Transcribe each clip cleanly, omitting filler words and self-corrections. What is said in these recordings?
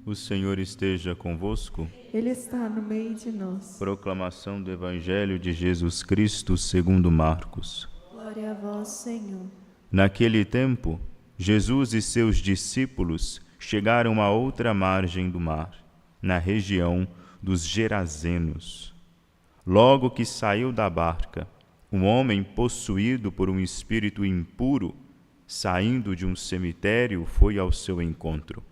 O Senhor esteja convosco. Ele está no meio de nós. Proclamação do Evangelho de Jesus Cristo segundo Marcos. Glória a vós, Senhor. Naquele tempo, Jesus e seus discípulos chegaram à outra margem do mar, na região dos Gerazenos. Logo que saiu da barca, um homem possuído por um espírito impuro, saindo de um cemitério, foi ao seu encontro.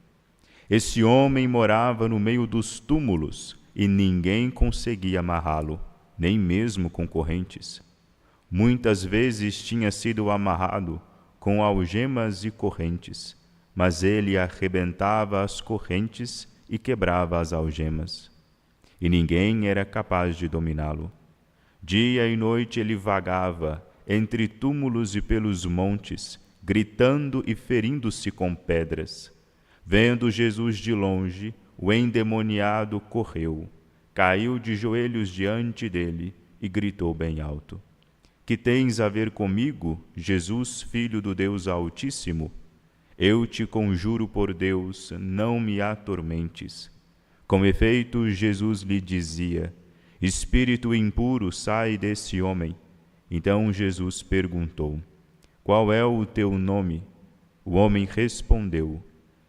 Esse homem morava no meio dos túmulos e ninguém conseguia amarrá-lo, nem mesmo com correntes. Muitas vezes tinha sido amarrado com algemas e correntes, mas ele arrebentava as correntes e quebrava as algemas. E ninguém era capaz de dominá-lo. Dia e noite ele vagava entre túmulos e pelos montes, gritando e ferindo-se com pedras. Vendo Jesus de longe, o endemoniado correu, caiu de joelhos diante dele e gritou bem alto: Que tens a ver comigo, Jesus, Filho do Deus Altíssimo? Eu te conjuro por Deus, não me atormentes. Com efeito, Jesus lhe dizia: Espírito impuro, sai desse homem. Então Jesus perguntou: Qual é o teu nome? O homem respondeu: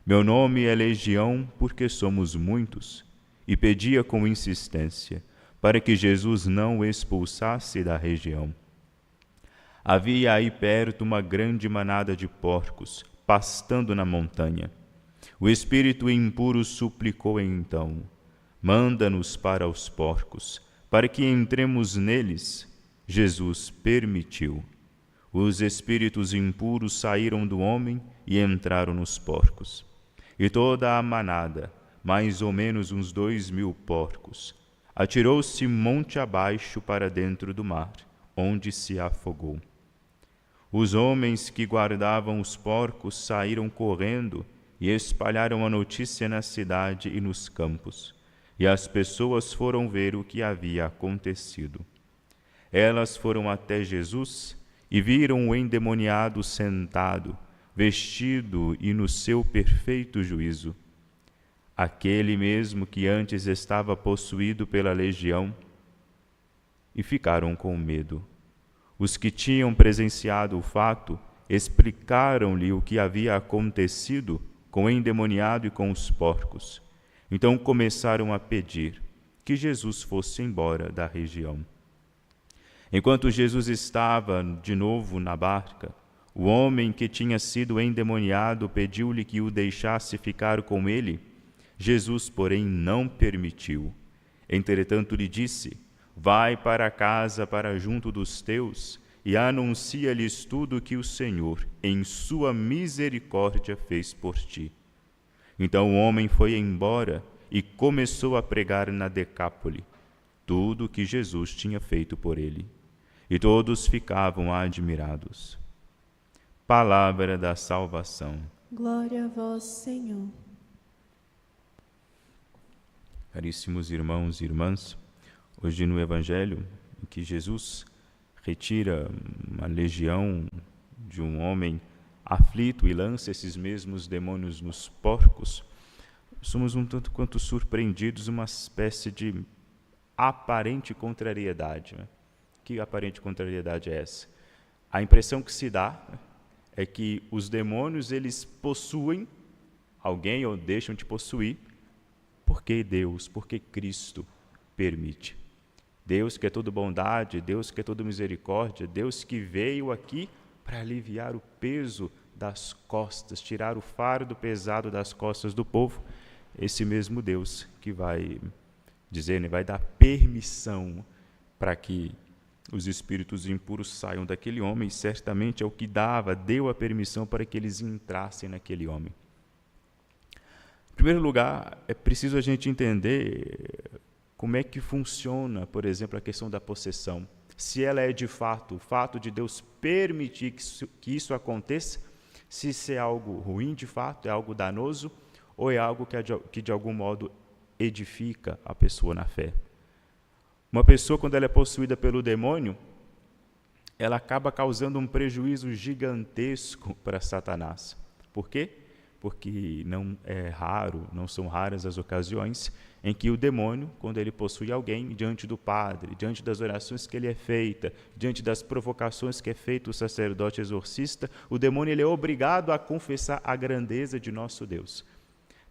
Meu nome é Legião, porque somos muitos. E pedia com insistência, para que Jesus não o expulsasse da região. Havia aí perto uma grande manada de porcos, pastando na montanha. O espírito impuro suplicou então: Manda-nos para os porcos, para que entremos neles. Jesus permitiu. Os espíritos impuros saíram do homem e entraram nos porcos. E toda a manada, mais ou menos uns 2.000 porcos, atirou-se monte abaixo para dentro do mar, onde se afogou. Os homens que guardavam os porcos saíram correndo e espalharam a notícia na cidade e nos campos, e as pessoas foram ver o que havia acontecido. Elas foram até Jesus e viram o endemoniado sentado, vestido e no seu perfeito juízo. Aquele mesmo que antes estava possuído pela legião, e ficaram com medo. Os que tinham presenciado o fato explicaram-lhe o que havia acontecido com o endemoniado e com os porcos. Então começaram a pedir que Jesus fosse embora da região. Enquanto Jesus estava de novo na barca, o homem que tinha sido endemoniado pediu-lhe que o deixasse ficar com ele. Jesus, porém, não permitiu. Entretanto, lhe disse: Vai para casa, para junto dos teus, e anuncia-lhes tudo o que o Senhor, em sua misericórdia, fez por ti. Então o homem foi embora e começou a pregar na Decápole tudo o que Jesus tinha feito por ele. E todos ficavam admirados. Palavra da salvação. Glória a vós, Senhor. Caríssimos irmãos e irmãs, hoje no Evangelho, em que Jesus retira uma legião de um homem aflito e lança esses mesmos demônios nos porcos, somos um tanto quanto surpreendidos, uma espécie de aparente contrariedade. Que aparente contrariedade é essa? A impressão que se dá é que os demônios, eles possuem alguém ou deixam de possuir porque Deus, porque Cristo permite. Deus que é toda bondade, Deus que é toda misericórdia, Deus que veio aqui para aliviar o peso das costas, tirar o fardo pesado das costas do povo, esse mesmo Deus que vai dizer, vai dar permissão para que os espíritos impuros saiam daquele homem, e certamente é o que deu a permissão para que eles entrassem naquele homem. Em primeiro lugar, é preciso a gente entender como é que funciona, por exemplo, a questão da possessão. Se ela é de fato, o fato de Deus permitir que isso aconteça, se isso é algo ruim de fato, é algo danoso, ou é algo que de algum modo edifica a pessoa na fé. Uma pessoa, quando ela é possuída pelo demônio, ela acaba causando um prejuízo gigantesco para Satanás. Por quê? porque não é raro, não são raras as ocasiões em que o demônio, quando ele possui alguém, diante do padre, diante das orações que ele é feita, diante das provocações que é feito o sacerdote exorcista, o demônio ele é obrigado a confessar a grandeza de nosso Deus.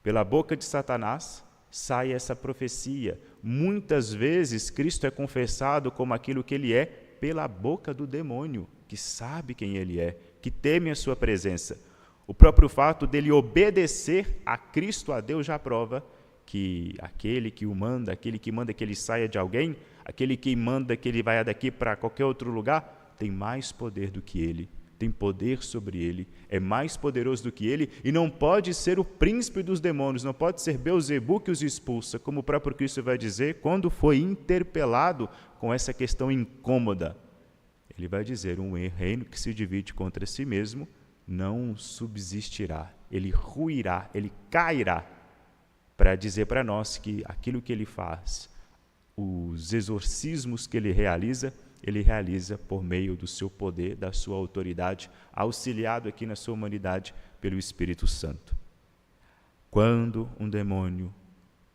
Pela boca de Satanás sai essa profecia. Muitas vezes Cristo é confessado como aquilo que ele é pela boca do demônio, que sabe quem ele é, que teme a sua presença. O próprio fato dele obedecer a Cristo, a Deus, já prova que aquele que o manda, aquele que manda que ele saia de alguém, aquele que manda que ele vá daqui para qualquer outro lugar, tem mais poder do que ele, tem poder sobre ele, é mais poderoso do que ele e não pode ser o príncipe dos demônios, não pode ser Beelzebu que os expulsa, como o próprio Cristo vai dizer quando foi interpelado com essa questão incômoda. Ele vai dizer, um reino que se divide contra si mesmo não subsistirá, ele ruirá, ele cairá, para dizer para nós que aquilo que ele faz, os exorcismos que ele realiza por meio do seu poder, da sua autoridade, auxiliado aqui na sua humanidade pelo Espírito Santo. Quando um demônio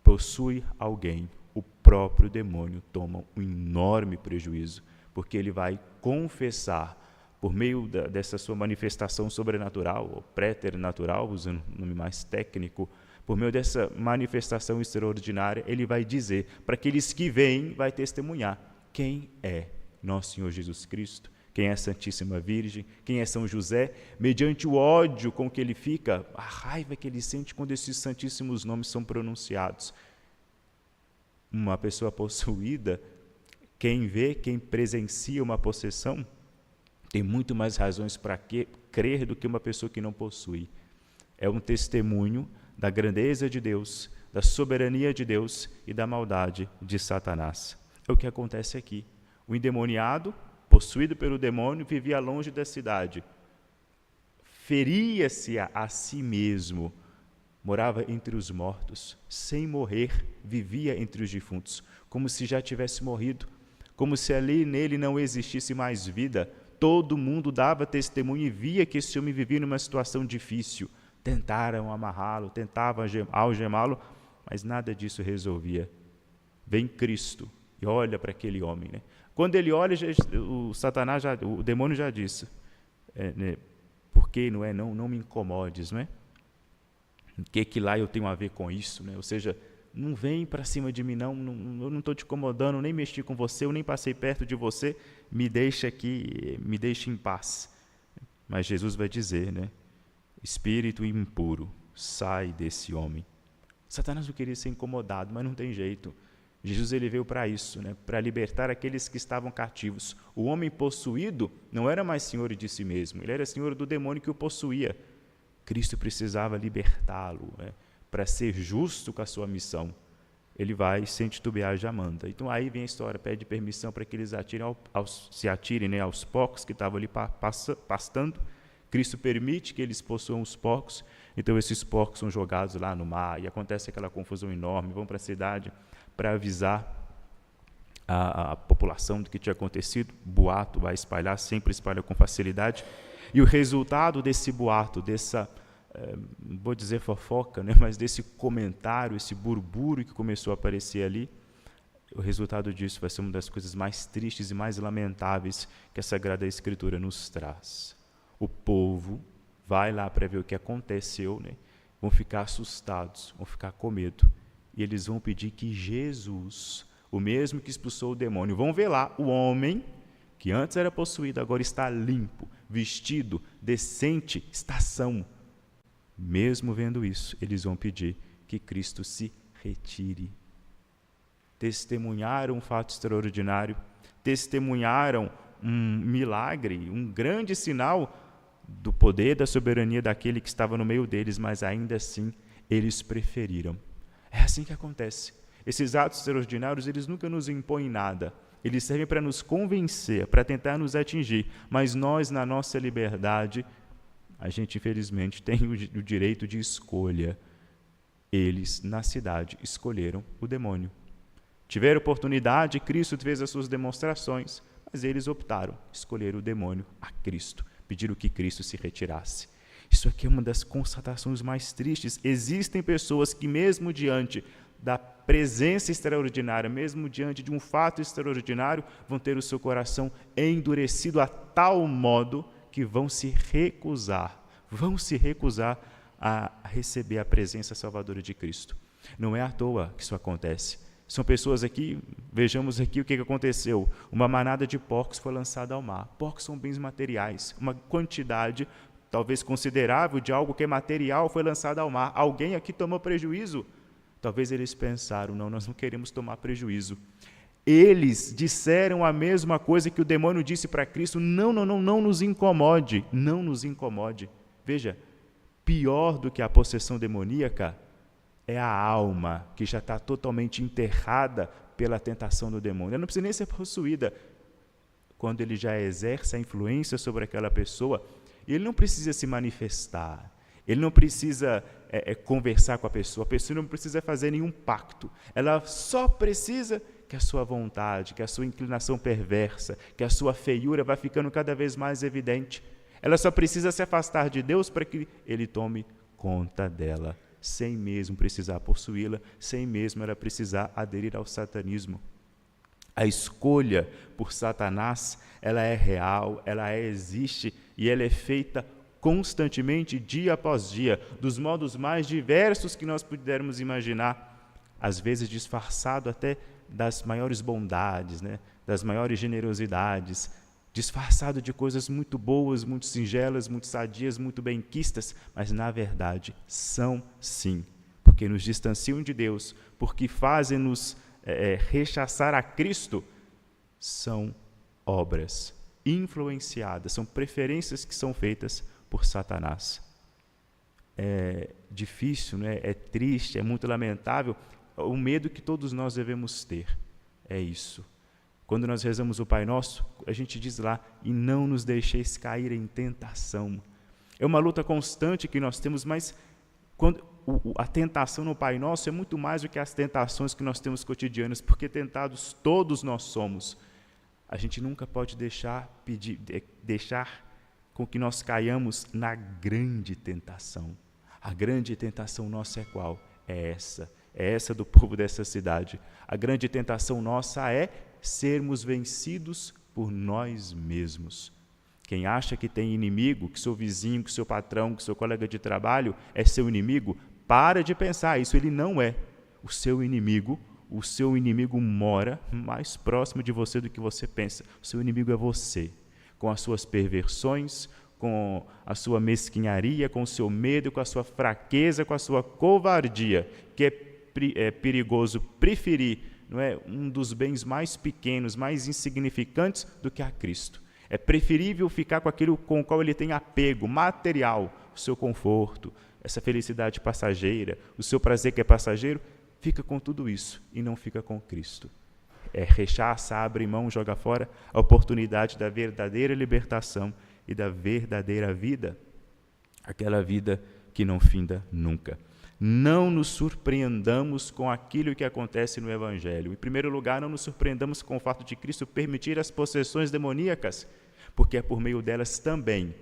possui alguém, o próprio demônio toma um enorme prejuízo, porque ele vai confessar, por meio dessa sua manifestação sobrenatural, ou préternatural, usando um nome mais técnico, por meio dessa manifestação extraordinária, ele vai dizer para aqueles que veem, vai testemunhar quem é nosso Senhor Jesus Cristo, quem é a Santíssima Virgem, quem é São José, mediante o ódio com que ele fica, a raiva que ele sente quando esses santíssimos nomes são pronunciados. Uma pessoa possuída, quem vê, quem presencia uma possessão, tem muito mais razões para crer do que uma pessoa que não possui. É um testemunho da grandeza de Deus, da soberania de Deus e da maldade de Satanás. É o que acontece aqui. O endemoniado, possuído pelo demônio, vivia longe da cidade. Feria-se a si mesmo. Morava entre os mortos. Sem morrer, vivia entre os defuntos, como se já tivesse morrido, como se ali nele não existisse mais vida. Todo mundo dava testemunho e via que esse homem vivia numa situação difícil. Tentaram amarrá-lo, tentavam algemá-lo, mas nada disso resolvia. Vem Cristo e olha para aquele homem, né? Quando ele olha, o demônio já disse, por que não me incomodes, não é? O que lá eu tenho a ver com isso, né? Ou seja, não vem para cima de mim, eu não estou te incomodando, nem mexi com você, eu nem passei perto de você, me deixa aqui, me deixa em paz. Mas Jesus vai dizer, né? Espírito impuro, sai desse homem. Satanás não queria ser incomodado, mas não tem jeito. Jesus ele veio para isso, né? Para libertar aqueles que estavam cativos. O homem possuído não era mais senhor de si mesmo, ele era senhor do demônio que o possuía. Cristo precisava libertá-lo, né? Para ser justo com a sua missão. Ele vai, sem titubear, já manda. Então aí vem a história, pede permissão para que eles se atirem, né, aos porcos que estavam ali pastando. Cristo permite que eles possuam os porcos, então esses porcos são jogados lá no mar, e acontece aquela confusão enorme, vão para a cidade para avisar a população do que tinha acontecido, boato vai espalhar, sempre espalha com facilidade, e o resultado desse boato, dessa, não vou dizer fofoca, né, mas desse comentário, esse burburinho que começou a aparecer ali, o resultado disso vai ser uma das coisas mais tristes e mais lamentáveis que a Sagrada Escritura nos traz. O povo vai lá para ver o que aconteceu, né? Vão ficar assustados, vão ficar com medo. E eles vão pedir que Jesus, o mesmo que expulsou o demônio, vão ver lá o homem que antes era possuído, agora está limpo, vestido, decente, está são. Mesmo vendo isso, eles vão pedir que Cristo se retire. Testemunharam um fato extraordinário, testemunharam um milagre, um grande sinal do poder, da soberania daquele que estava no meio deles, mas ainda assim eles preferiram. É assim que acontece. Esses atos extraordinários, eles nunca nos impõem nada. Eles servem para nos convencer, para tentar nos atingir, mas nós, na nossa liberdade, a gente infelizmente tem o direito de escolha. Eles, na cidade, escolheram o demônio. Tiveram oportunidade, Cristo fez as suas demonstrações, mas eles optaram, escolheram o demônio a Cristo. Pediram que Cristo se retirasse. Isso aqui é uma das constatações mais tristes. Existem pessoas que, mesmo diante da presença extraordinária, mesmo diante de um fato extraordinário, vão ter o seu coração endurecido a tal modo que vão se recusar a receber a presença salvadora de Cristo. Não é à toa que isso acontece. São pessoas aqui, vejamos aqui o que aconteceu. Uma manada de porcos foi lançada ao mar. Porcos são bens materiais. Uma quantidade, talvez considerável, de algo que é material foi lançada ao mar. Alguém aqui tomou prejuízo? Talvez eles pensaram, não, nós não queremos tomar prejuízo. Eles disseram a mesma coisa que o demônio disse para Cristo, não nos incomode, não nos incomode. Veja, pior do que a possessão demoníaca é a alma que já está totalmente enterrada pela tentação do demônio. Ela não precisa nem ser possuída. Quando ele já exerce a influência sobre aquela pessoa, ele não precisa se manifestar, ele não precisa conversar com a pessoa não precisa fazer nenhum pacto. Ela só precisa que a sua vontade, que a sua inclinação perversa, que a sua feiura vá ficando cada vez mais evidente. Ela só precisa se afastar de Deus para que ele tome conta dela, sem mesmo precisar possuí-la, sem mesmo ela precisar aderir ao satanismo. A escolha por Satanás, ela é real, ela existe e ela é feita constantemente, dia após dia, dos modos mais diversos que nós pudermos imaginar, às vezes disfarçado até das maiores bondades, das maiores generosidades, disfarçado de coisas muito boas, muito singelas, muito sadias, muito benquistas, mas na verdade são sim, porque nos distanciam de Deus, porque fazem-nos rechaçar a Cristo, são obras influenciadas, são preferências que são feitas por Satanás. É difícil, é triste, é muito lamentável, o medo que todos nós devemos ter é isso. Quando nós rezamos o Pai Nosso, a gente diz lá, e não nos deixeis cair em tentação. É uma luta constante que nós temos, mas quando a tentação no Pai Nosso é muito mais do que as tentações que nós temos cotidianas, porque tentados todos nós somos. A gente nunca pode deixar com que nós caiamos na grande tentação. A grande tentação nossa é qual? É essa do povo dessa cidade. A grande tentação nossa é sermos vencidos por nós mesmos. Quem acha que tem inimigo, que seu vizinho, que seu patrão, que seu colega de trabalho é seu inimigo, para de pensar, isso ele não é. O seu inimigo mora mais próximo de você do que você pensa. O seu inimigo é você, com as suas perversões, com a sua mesquinharia, com o seu medo, com a sua fraqueza, com a sua covardia, que é perigoso preferir um dos bens mais pequenos, mais insignificantes do que a Cristo. É preferível ficar com aquilo com o qual ele tem apego material, o seu conforto, essa felicidade passageira, o seu prazer que é passageiro, fica com tudo isso e não fica com Cristo. Rechaça, abre mão, joga fora a oportunidade da verdadeira libertação e da verdadeira vida, aquela vida que não finda nunca. Não nos surpreendamos com aquilo que acontece no Evangelho. Em primeiro lugar, não nos surpreendamos com o fato de Cristo permitir as possessões demoníacas, porque é por meio delas também.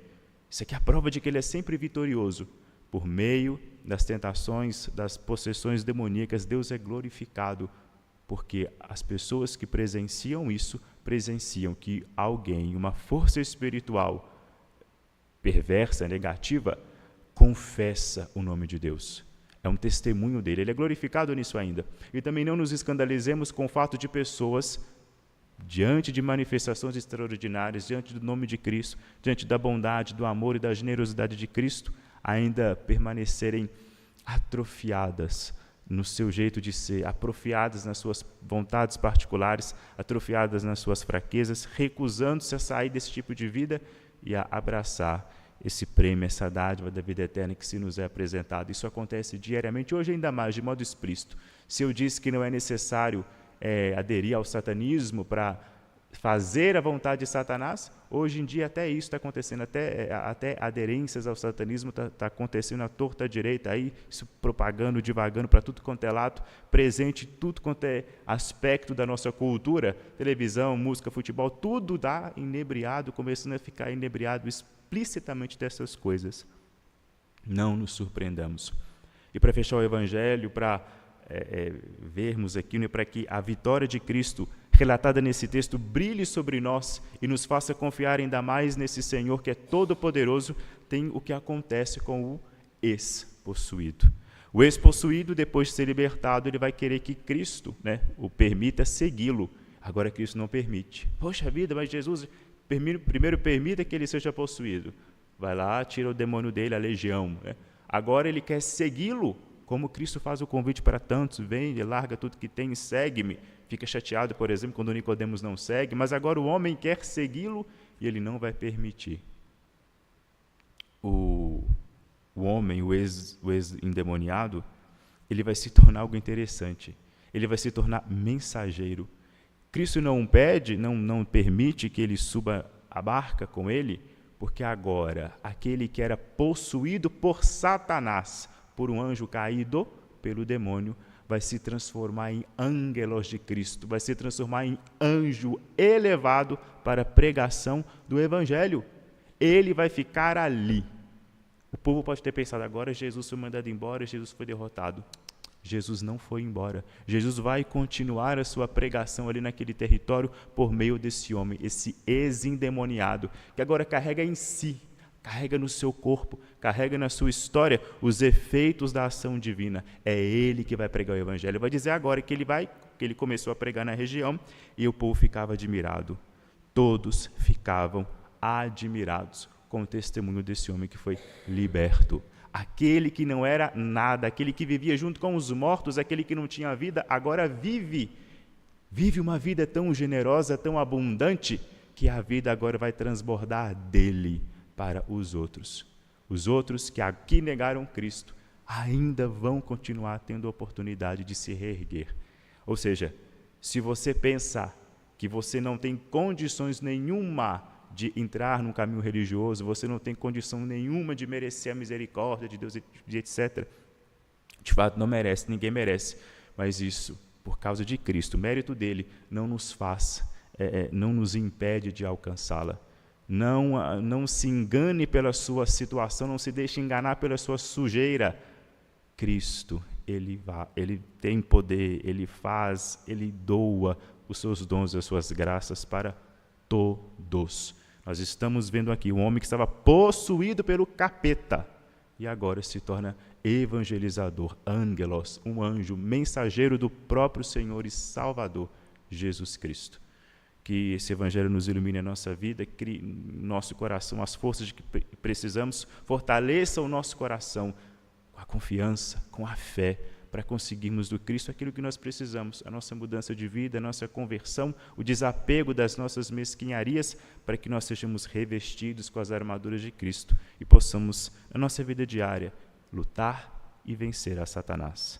Isso aqui é a prova de que ele é sempre vitorioso. Por meio das tentações, das possessões demoníacas, Deus é glorificado, porque as pessoas que presenciam isso, presenciam que alguém, uma força espiritual perversa, negativa, confessa o nome de Deus. É um testemunho dele, ele é glorificado nisso ainda. E também não nos escandalizemos com o fato de pessoas, diante de manifestações extraordinárias, diante do nome de Cristo, diante da bondade, do amor e da generosidade de Cristo, ainda permanecerem atrofiadas no seu jeito de ser, atrofiadas nas suas vontades particulares, atrofiadas nas suas fraquezas, recusando-se a sair desse tipo de vida e a abraçar esse prêmio, essa dádiva da vida eterna que se nos é apresentado. Isso acontece diariamente, hoje ainda mais, de modo explícito. Se eu disse que não é necessário aderir ao satanismo para fazer a vontade de Satanás, hoje em dia até isso está acontecendo, até aderências ao satanismo está acontecendo à torta à direita, aí, isso propagando, divagando para tudo quanto é lado, presente tudo quanto é aspecto da nossa cultura, televisão, música, futebol, tudo dá inebriado, começando a ficar inebriado explicitamente dessas coisas. Não nos surpreendamos. E para fechar o Evangelho, para vermos aqui, né, para que a vitória de Cristo relatada nesse texto brilhe sobre nós e nos faça confiar ainda mais nesse Senhor que é todo-poderoso, tem o que acontece com o ex-possuído. O ex-possuído, depois de ser libertado, ele vai querer que Cristo, né, o permita segui-lo. Agora Cristo não permite. Poxa vida, mas Jesus primeiro permita que ele seja possuído. Vai lá, tira o demônio dele, a legião, né? Agora ele quer segui-lo, como Cristo faz o convite para tantos, vem, larga tudo que tem e segue-me. Fica chateado, por exemplo, quando Nicodemos não segue, mas agora o homem quer segui-lo e ele não vai permitir. O homem, o ex-endemoniado, ele vai se tornar algo interessante. Ele vai se tornar mensageiro. Cristo não pede, não permite que ele suba a barca com ele, porque agora aquele que era possuído por Satanás, por um anjo caído pelo demônio, vai se transformar em ângelos de Cristo, vai se transformar em anjo elevado para a pregação do Evangelho. Ele vai ficar ali. O povo pode ter pensado, agora Jesus foi mandado embora, Jesus foi derrotado. Jesus não foi embora. Jesus vai continuar a sua pregação ali naquele território por meio desse homem, esse ex-endemoniado, que agora carrega em si, carrega no seu corpo, carrega na sua história os efeitos da ação divina. É ele que vai pregar o Evangelho. Vai dizer agora que ele começou a pregar na região e o povo ficava admirado. Todos ficavam admirados com o testemunho desse homem que foi liberto. Aquele que não era nada, aquele que vivia junto com os mortos, aquele que não tinha vida, agora vive uma vida tão generosa, tão abundante, que a vida agora vai transbordar dele para os outros. Os outros que aqui negaram Cristo ainda vão continuar tendo a oportunidade de se reerguer. Ou seja, se você pensar que você não tem condições nenhuma de entrar num caminho religioso, você não tem condição nenhuma de merecer a misericórdia de Deus, etc. De fato, não merece, ninguém merece. Mas isso, por causa de Cristo, o mérito dele não nos faz, não nos impede de alcançá-la. Não se engane pela sua situação, não se deixe enganar pela sua sujeira. Cristo, ele tem poder, ele faz, ele doa os seus dons, as suas graças para todos. Nós estamos vendo aqui um homem que estava possuído pelo capeta e agora se torna evangelizador, ângelos, um anjo, mensageiro do próprio Senhor e Salvador, Jesus Cristo. Que esse Evangelho nos ilumine a nossa vida, crie no nosso coração as forças de que precisamos, fortaleça o nosso coração com a confiança, com a fé, para conseguirmos do Cristo aquilo que nós precisamos, a nossa mudança de vida, a nossa conversão, o desapego das nossas mesquinharias, para que nós sejamos revestidos com as armaduras de Cristo e possamos, na nossa vida diária, lutar e vencer a Satanás.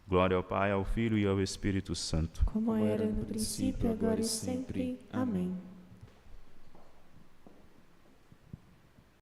Glória ao Pai, ao Filho e ao Espírito Santo. Como era no princípio, agora e sempre. Amém.